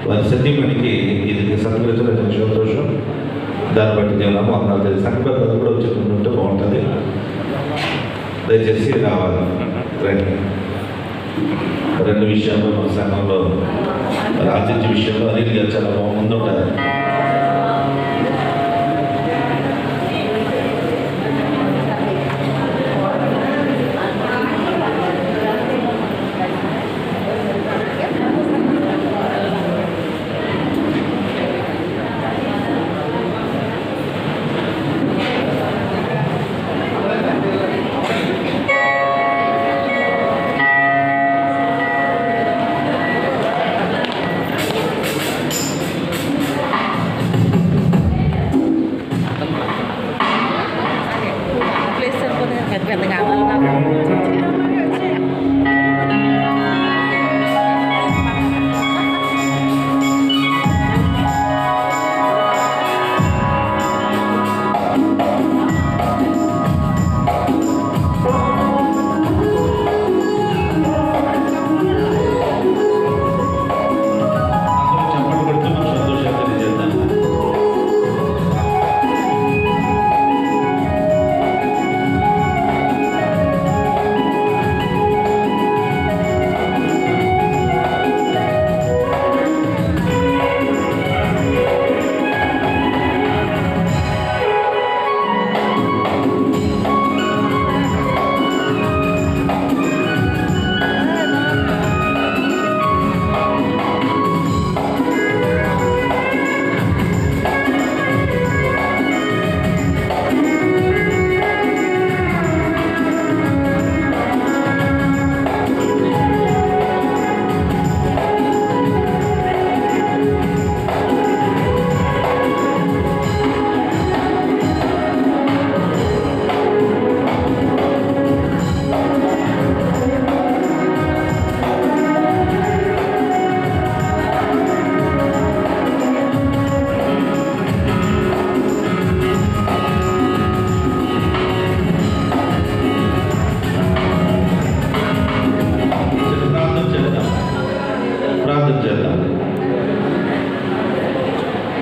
వారి సతీమణికి ఇది సత్కరించడం సంతోషం. దాన్ని బట్టి దేవుని వందనాలు తెలిసి సంకల్పం కూడా వచ్చి బాగుంటుంది. దయచేసి రావాలి. రెండు విషయాల్లో మన సంఘంలో రాజ్య విషయంలో అనేది చాలా ముందుంటారు.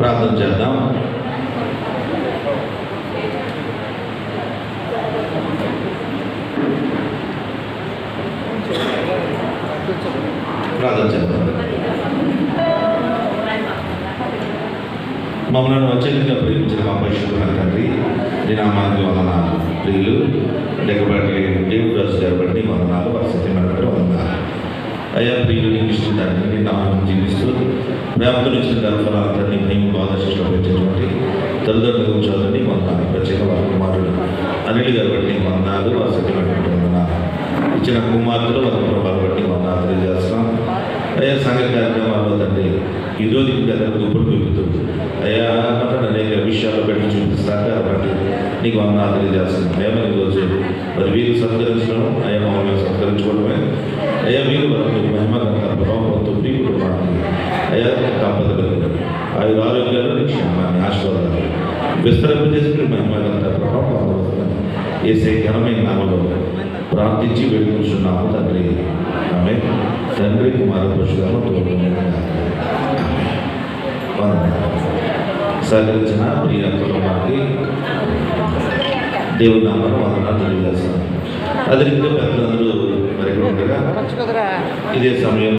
ప్రార్థన చేద్దాం. ప్రార్థన చేద్దాం. మమ్మల్ని అత్యంతంగా ప్రేమించిన మా పరిశుద్ధమైన తండ్రి, నీ నామానికి వందనాలు. ప్రియులు లెక్కబట్టి దేవుడు రాజు గారు బట్టి వందనాలు, సత్యమైన వందనాలు. అయ్యా ప్రియులు నీకు ఇష్టం నీ నామం జీవిస్తూ వ్యాప్తులు ఇచ్చిన గర్భఫలాన్ని మేము ఆదర్శిలో పెంచినటువంటి తల్లిదండ్రులకు చదువుని వందనాలు. ప్రత్యేక వారి కుమారుడు అనిల్ గారు బట్టి వందనాలు, వారి సత్యమైనటువంటి వందనాలు. ఇచ్చిన కుమార్తెలు వారి ప్రభావాలు బట్టి వందనాలు తెలియజేస్తున్నాం. అయ్యా సంఘ కార్యక్రమాల్లో తండ్రి ఈరోజు దగ్గర గుప్పుడు పెరుగుతుంది. అయ్యా అనేక విషయాలు పెట్టి చూపిస్తాక కాబట్టి నీకు వందనాలు తెలియజేస్తున్నాం. ఏమైనా ఈరోజు మరి వీరు సత్కరించడం అయ్యా మమ్మల్ని సత్కరించుకోవడమే. అయ్యా మీరు మహిమగంత ప్రభావంతో మీ కుటుంబాన్ని అయ్యా దంపతులు ఆయుర ఆరోగ్యాలు క్షేమాన్ని ఆశీర్వాదాలు విస్తరింపజేసుకుని మహిమగంత ప్రభావం పొందవస్తుందని ఏసే ఘనమైన నామలో ప్రార్థించి వేడుకుంటున్నాము తండ్రి. ఆమె తండ్రి కుమార పురుషులను సహకరించిన ప్రియ కుటుంబానికి దేవుడి నామను వందనాలు తెలియజేస్తాను. అదే రీతిగా పెద్దలందరూ మరి ఉండగా ఇదే సమయం